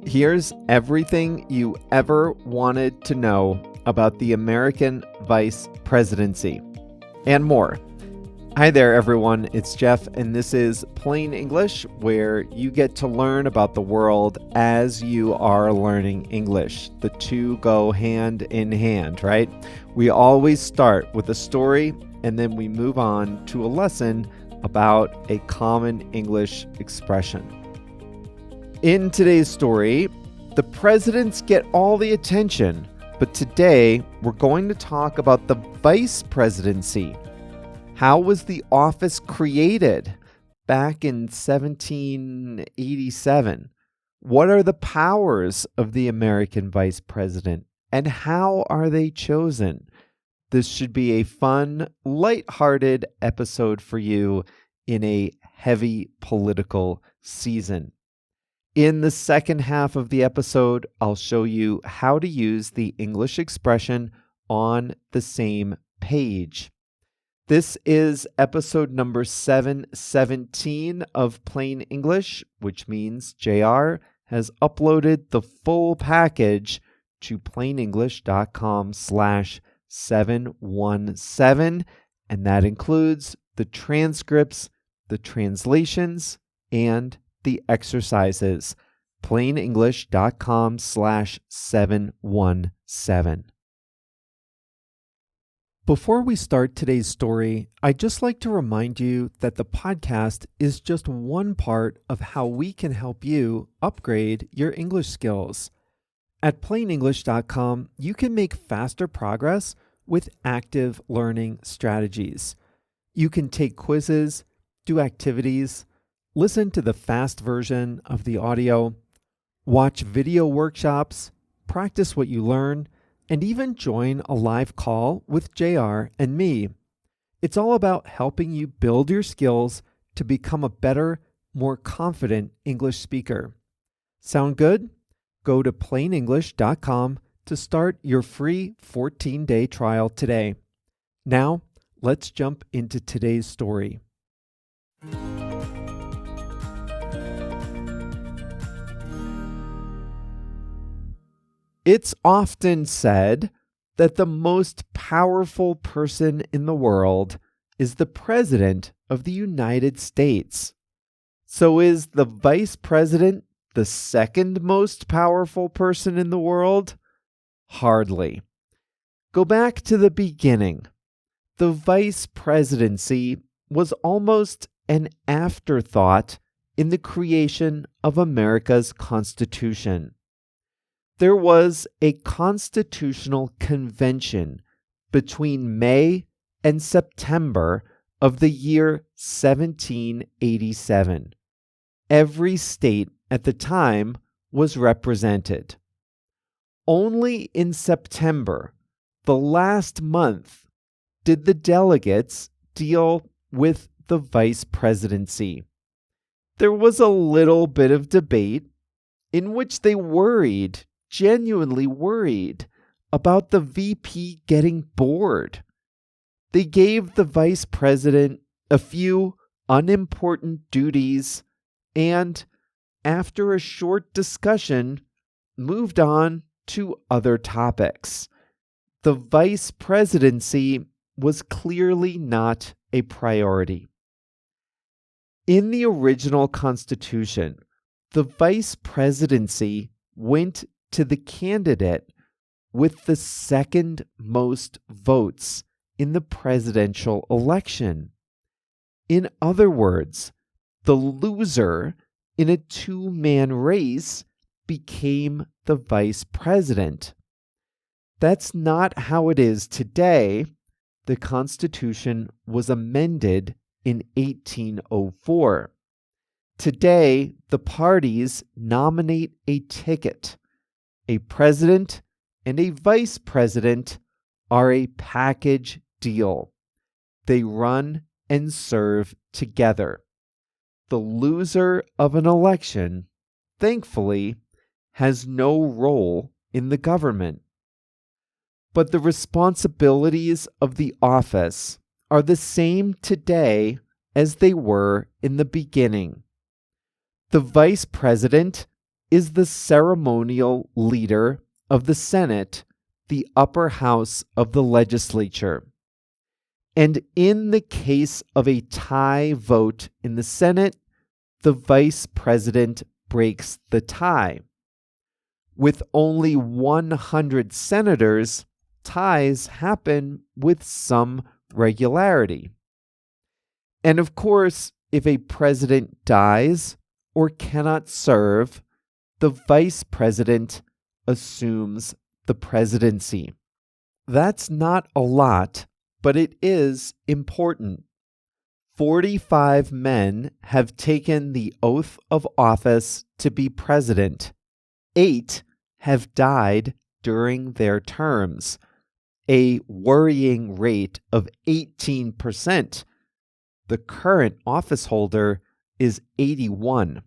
Here's everything you ever wanted to know about the American vice presidency and more. Hi there, everyone. It's Jeff, and this is Plain English, where you get to learn about the world as you are learning English. The two go hand in hand, right? We always start with a story, and then we move on to a lesson about a common English expression. In today's story, the presidents get all the attention, but today we're going to talk about the vice presidency. How was the office created back in 1787? What are the powers of the American vice president, and how are they chosen? This should be a fun, lighthearted episode for you in a heavy political season. In the second half of the episode, I'll show you how to use the English expression on the same page. This is episode number 717 of Plain English, which means JR has uploaded the full package to plainenglish.com/717, and that includes the transcripts, the translations, and the exercises. plainenglish.com/717. Before we start today's story, I'd just like to remind you that the podcast is just one part of how we can help you upgrade your English skills. At plainenglish.com, you can make faster progress with active learning strategies. You can take quizzes, do activities, listen to the fast version of the audio, watch video workshops, practice what you learn, and even join a live call with JR and me. It's all about helping you build your skills to become a better, more confident English speaker. Sound good? Go to plainenglish.com to start your free 14-day trial today. Now, let's jump into today's story. It's often said that the most powerful person in the world is the President of the United States. So is the Vice President the second most powerful person in the world? Hardly. Go back to the beginning. The Vice Presidency was almost an afterthought in the creation of America's Constitution. There was a constitutional convention between May and September of the year 1787. Every state at the time was represented. Only in September, the last month, did the delegates deal with the vice presidency. There was a little bit of debate in which they genuinely worried about the VP getting bored. They gave the vice president a few unimportant duties and, after a short discussion, moved on to other topics. The vice presidency was clearly not a priority. In the original Constitution, the vice presidency went to the candidate with the second most votes in the presidential election. In other words, the loser in a two-man race became the vice president. That's not how it is today. The Constitution was amended in 1804. Today, the parties nominate a ticket. A president and a vice president are a package deal. They run and serve together. The loser of an election, thankfully, has no role in the government. But the responsibilities of the office are the same today as they were in the beginning. The vice president is the ceremonial leader of the Senate, the upper house of the legislature. And in the case of a tie vote in the Senate, the vice president breaks the tie. With only 100 senators, ties happen with some regularity. And of course, if a president dies or cannot serve, the vice president assumes the presidency. That's not a lot, but it is important. 45 men have taken the oath of office to be president. 8 have died during their terms, a worrying rate of 18%. The current office holder is 81.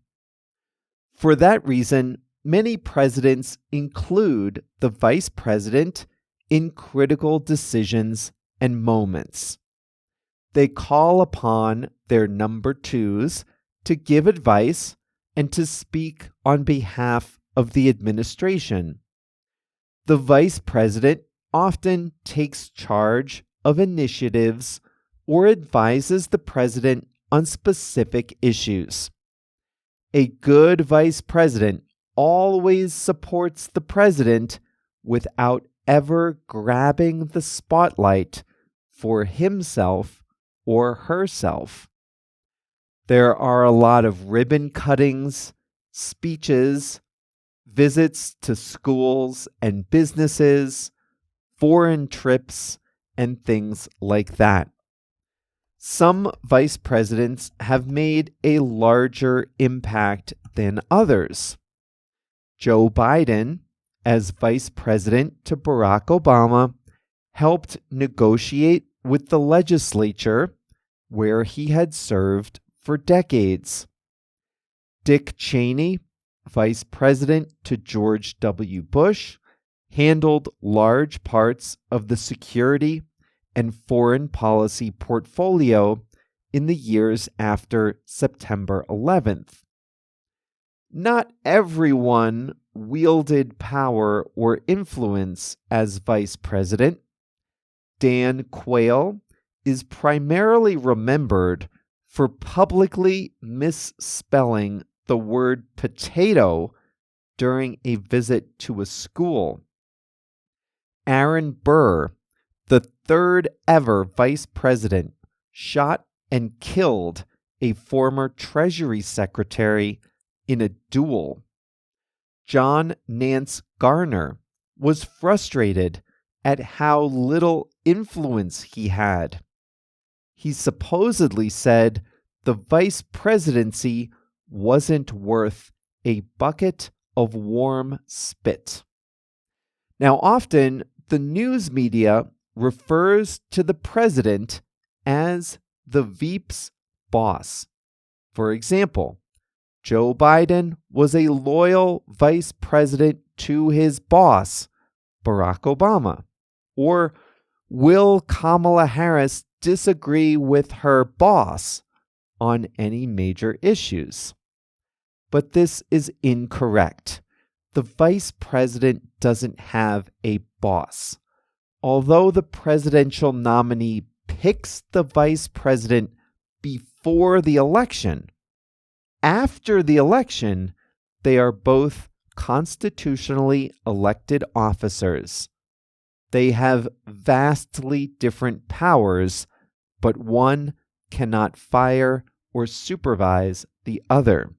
For that reason, many presidents include the vice president in critical decisions and moments. They call upon their number twos to give advice and to speak on behalf of the administration. The vice president often takes charge of initiatives or advises the president on specific issues. A good vice president always supports the president without ever grabbing the spotlight for himself or herself. There are a lot of ribbon cuttings, speeches, visits to schools and businesses, foreign trips, and things like that. Some vice presidents have made a larger impact than others. Joe Biden, as vice president to Barack Obama, helped negotiate with the legislature where he had served for decades. Dick Cheney, vice president to George W. Bush, handled large parts of the security and foreign policy portfolio in the years after September 11th. Not everyone wielded power or influence as vice president. Dan Quayle is primarily remembered for publicly misspelling the word potato during a visit to a school. Aaron Burr, the third ever vice president, shot and killed a former Treasury Secretary in a duel. John Nance Garner was frustrated at how little influence he had. He supposedly said the vice presidency wasn't worth a bucket of warm spit. Now, often the news media refers to the president as the veeps boss. For example, Joe Biden was a loyal vice president to his boss, Barack Obama. Or will Kamala Harris disagree with her boss on any major issues? But this is incorrect. The vice president doesn't have a boss. Although the presidential nominee picks the vice president before the election, after the election, they are both constitutionally elected officers. They have vastly different powers, but one cannot fire or supervise the other.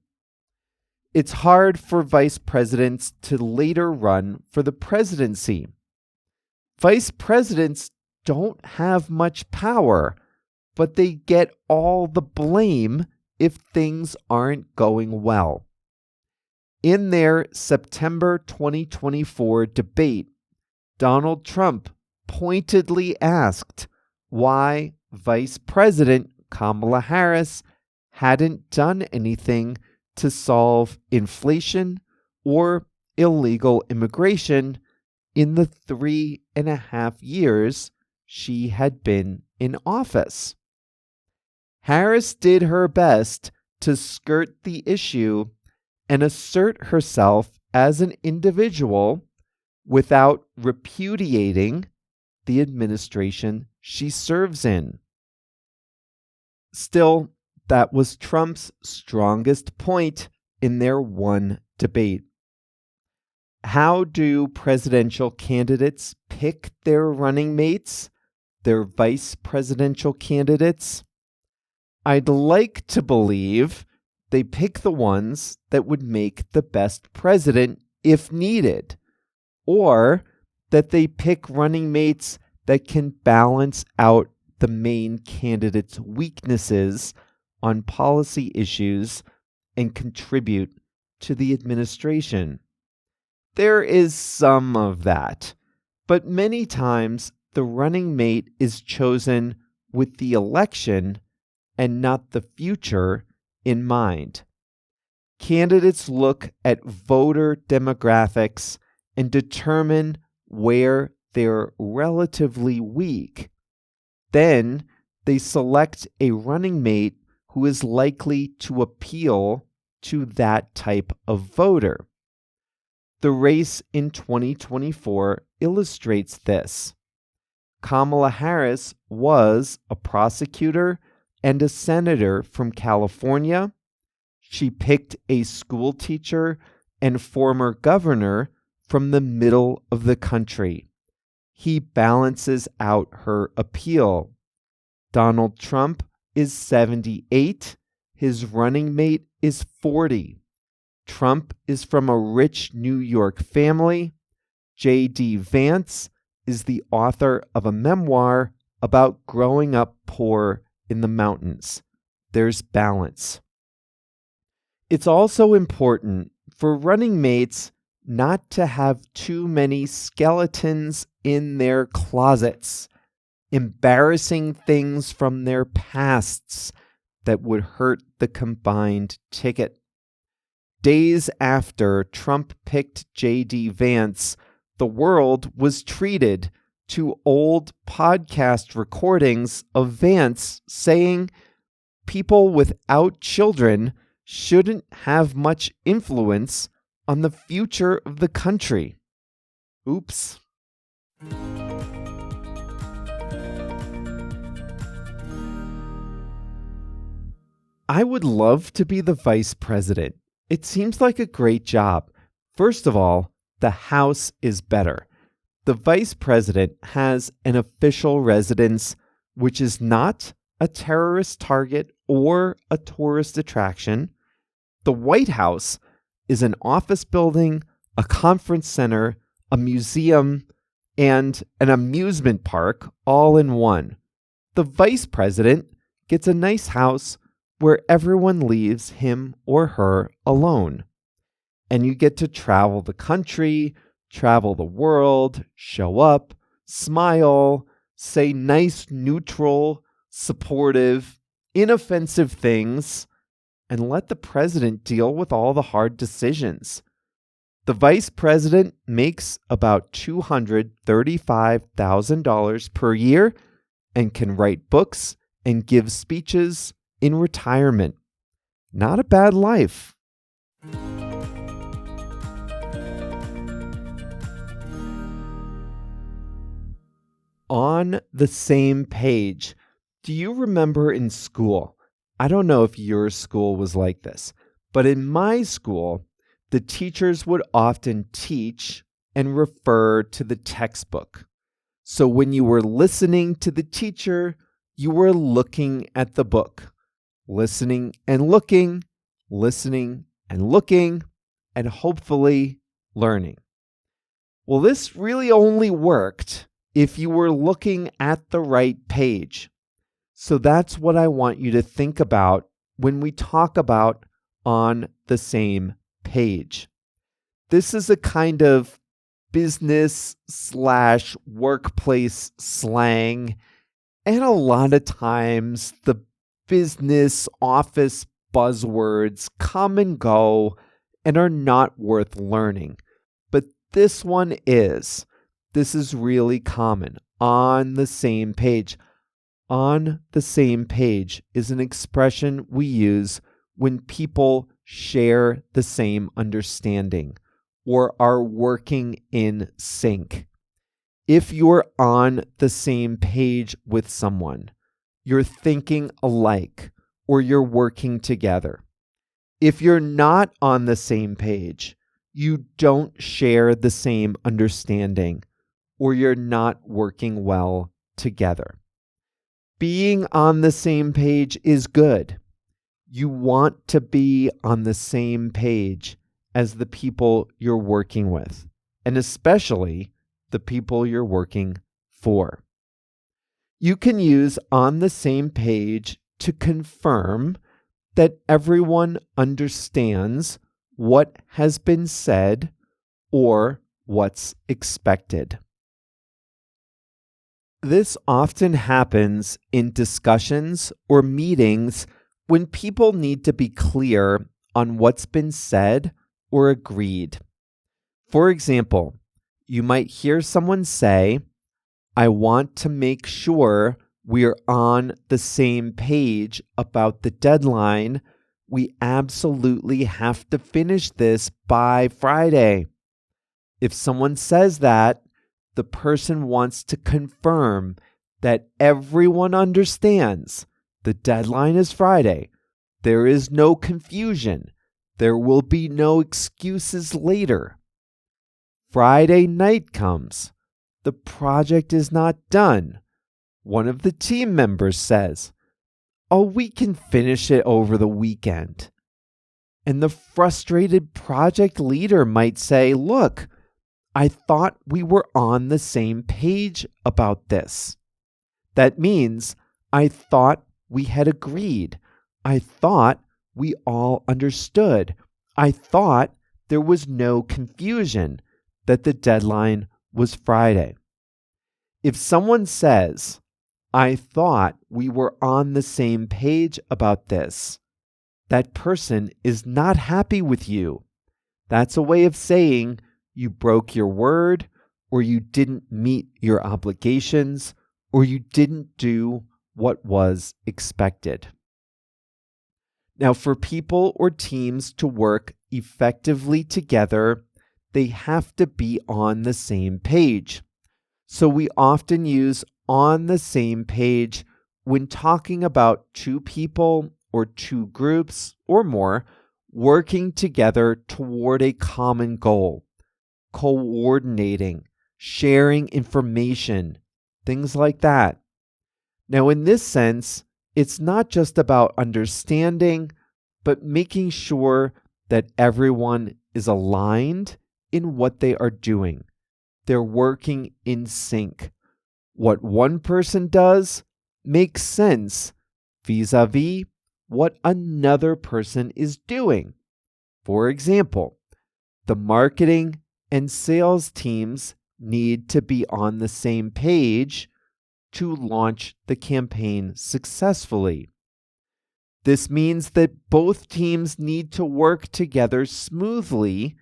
It's hard for vice presidents to later run for the presidency. Vice presidents don't have much power, but they get all the blame if things aren't going well. In their September 2024 debate, Donald Trump pointedly asked why Vice President Kamala Harris hadn't done anything to solve inflation or illegal immigration in the 3.5 years she had been in office. Harris did her best to skirt the issue and assert herself as an individual without repudiating the administration she serves in. Still, that was Trump's strongest point in their one debate. How do presidential candidates pick their running mates, their vice presidential candidates? I'd like to believe they pick the ones that would make the best president if needed, or that they pick running mates that can balance out the main candidate's weaknesses on policy issues and contribute to the administration. There is some of that, but many times the running mate is chosen with the election and not the future in mind. Candidates look at voter demographics and determine where they're relatively weak. Then they select a running mate who is likely to appeal to that type of voter. The race in 2024 illustrates this. Kamala Harris was a prosecutor and a senator from California. She picked a school teacher and former governor from the middle of the country. He balances out her appeal. Donald Trump is 78. His running mate is 40. Trump is from a rich New York family. J.D. Vance is the author of a memoir about growing up poor in the mountains. There's balance. It's also important for running mates not to have too many skeletons in their closets, embarrassing things from their pasts that would hurt the combined ticket. Days after Trump picked J.D. Vance, the world was treated to old podcast recordings of Vance saying people without children shouldn't have much influence on the future of the country. Oops. I would love to be the vice president. It seems like a great job. First of all, the House is better. The vice president has an official residence, which is not a terrorist target or a tourist attraction. The White House is an office building, a conference center, a museum, and an amusement park all in one. The vice president gets a nice house where everyone leaves him or her alone. And you get to travel the country, travel the world, show up, smile, say nice, neutral, supportive, inoffensive things, and let the president deal with all the hard decisions. The vice president makes about $235,000 per year and can write books and give speeches in retirement. Not a bad life. On the same page. Do you remember in school? I don't know if your school was like this, but in my school, the teachers would often teach and refer to the textbook. So when you were listening to the teacher, you were looking at the book, listening and looking, and hopefully learning. Well, this really only worked if you were looking at the right page. So that's what I want you to think about when we talk about on the same page. This is a kind of business/workplace slang, and a lot of times the business office buzzwords come and go and are not worth learning. But this one is. This is really common. On the same page. On the same page is an expression we use when people share the same understanding or are working in sync. If you're on the same page with someone, you're thinking alike, or you're working together. If you're not on the same page, you don't share the same understanding, or you're not working well together. Being on the same page is good. You want to be on the same page as the people you're working with, and especially the people you're working for. You can use on the same page to confirm that everyone understands what has been said or what's expected. This often happens in discussions or meetings when people need to be clear on what's been said or agreed. For example, you might hear someone say, "I want to make sure we're on the same page about the deadline. We absolutely have to finish this by Friday." If someone says that, the person wants to confirm that everyone understands the deadline is Friday. There is no confusion. There will be no excuses later. Friday night comes. The project is not done. One of the team members says, "Oh, we can finish it over the weekend." And the frustrated project leader might say, "Look, I thought we were on the same page about this." That means I thought we had agreed. I thought we all understood. I thought there was no confusion that the deadline was Friday. If someone says, "I thought we were on the same page about this," that person is not happy with you. That's a way of saying you broke your word, or you didn't meet your obligations, or you didn't do what was expected. Now, for people or teams to work effectively together, they have to be on the same page. So we often use on the same page when talking about two people or two groups or more working together toward a common goal, coordinating, sharing information, things like that. Now, in this sense, it's not just about understanding, but making sure that everyone is aligned in what they are doing. They're working in sync. What one person does makes sense vis-a-vis what another person is doing. For example, the marketing and sales teams need to be on the same page to launch the campaign successfully. This means that both teams need to work together smoothly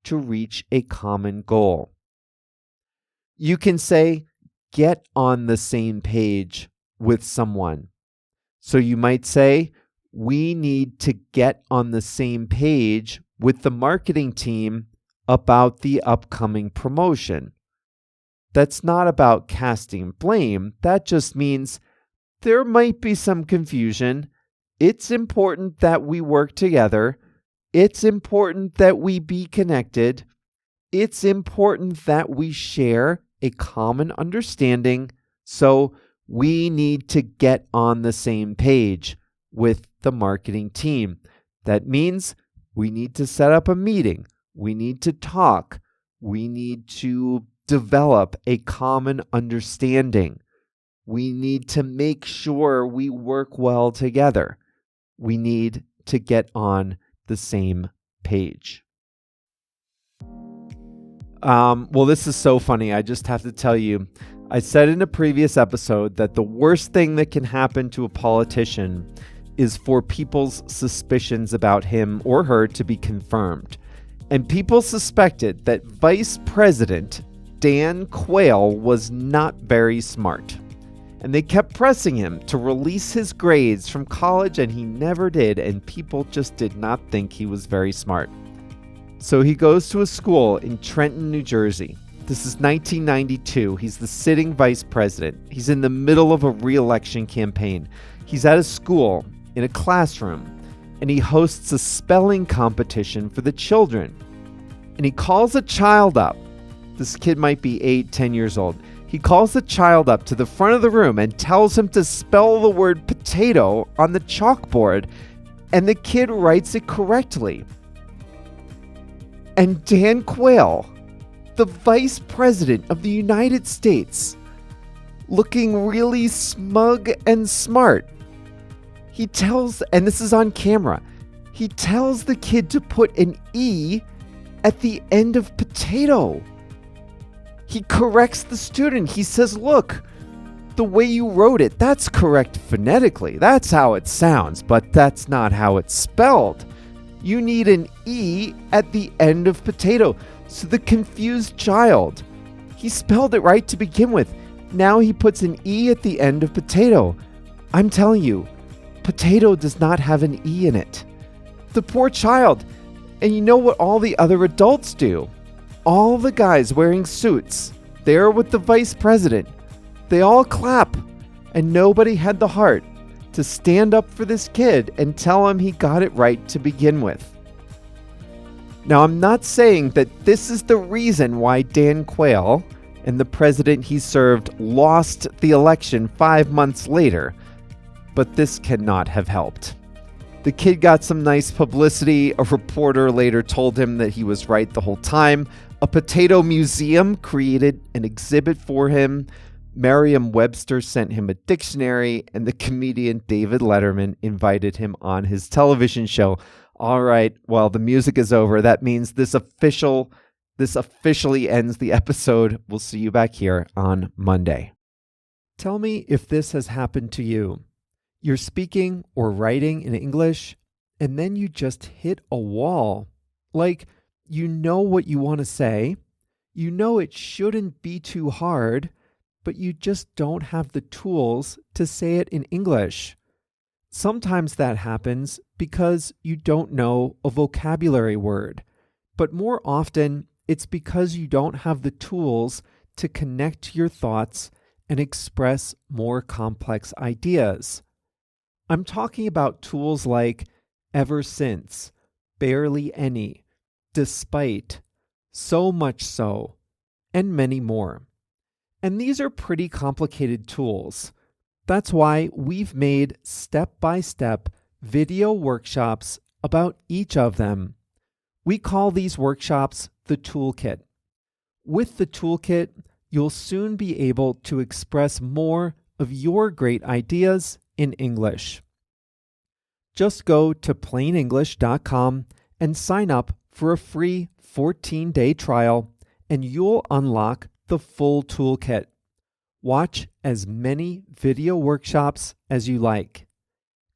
to reach a common goal. You can say, "Get on the same page with someone." So you might say, "We need to get on the same page with the marketing team about the upcoming promotion." That's not about casting blame. That just means there might be some confusion. It's important that we work together. It's important that we be connected. It's important that we share a common understanding. So we need to get on the same page with the marketing team. That means we need to set up a meeting. We need to talk. We need to develop a common understanding. We need to make sure we work well together. We need to get on the same page. Well, this is so funny. I just have to tell you, I said in a previous episode that the worst thing that can happen to a politician is for people's suspicions about him or her to be confirmed. And people suspected that Vice President Dan Quayle was not very smart. And they kept pressing him to release his grades from college, and he never did, and people just did not think he was very smart. So he goes to a school in Trenton, New Jersey. This is 1992. He's the sitting vice president. He's in the middle of a re-election campaign. He's at a school, in a classroom, and he hosts a spelling competition for the children. And he calls a child up. This kid might be 8, 10 years old. He calls the child up to the front of the room and tells him to spell the word potato on the chalkboard, and the kid writes it correctly. And Dan Quayle, the vice president of the United States, looking really smug and smart, he tells, and this is on camera, he tells the kid to put an E at the end of potato. He corrects the student. He says, look, the way you wrote it, that's correct phonetically. That's how it sounds, but that's not how it's spelled. You need an E at the end of potato. So the confused child, he spelled it right to begin with. Now he puts an E at the end of potato. I'm telling you, potato does not have an E in it. The poor child. And you know what all the other adults do? All the guys wearing suits, there with the vice president, they all clap, and nobody had the heart to stand up for this kid and tell him he got it right to begin with. Now, I'm not saying that this is the reason why Dan Quayle and the president he served lost the election 5 months later, but this cannot have helped. The kid got some nice publicity. A reporter later told him that he was right the whole time. A potato museum created an exhibit for him. Merriam-Webster sent him a dictionary, and the comedian David Letterman invited him on his television show. All right, well, the music is over. That means this officially ends the episode. We'll see you back here on Monday. Tell me if this has happened to you. You're speaking or writing in English, and then you just hit a wall. Like, you know what you want to say, you know it shouldn't be too hard, but you just don't have the tools to say it in English. Sometimes that happens because you don't know a vocabulary word, but more often it's because you don't have the tools to connect your thoughts and express more complex ideas. I'm talking about tools like ever since, barely any, despite, so much so, and many more. And these are pretty complicated tools. That's why we've made step-by-step video workshops about each of them. We call these workshops the toolkit. With the toolkit, you'll soon be able to express more of your great ideas in English. Just go to plainenglish.com and sign up for a free 14-day trial, and you'll unlock the full toolkit. Watch as many video workshops as you like.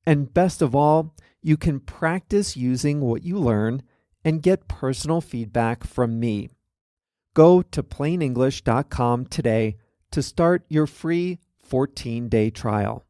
And best of all, you can practice using what you learn and get personal feedback from me. Go to plainenglish.com today to start your free 14-day trial.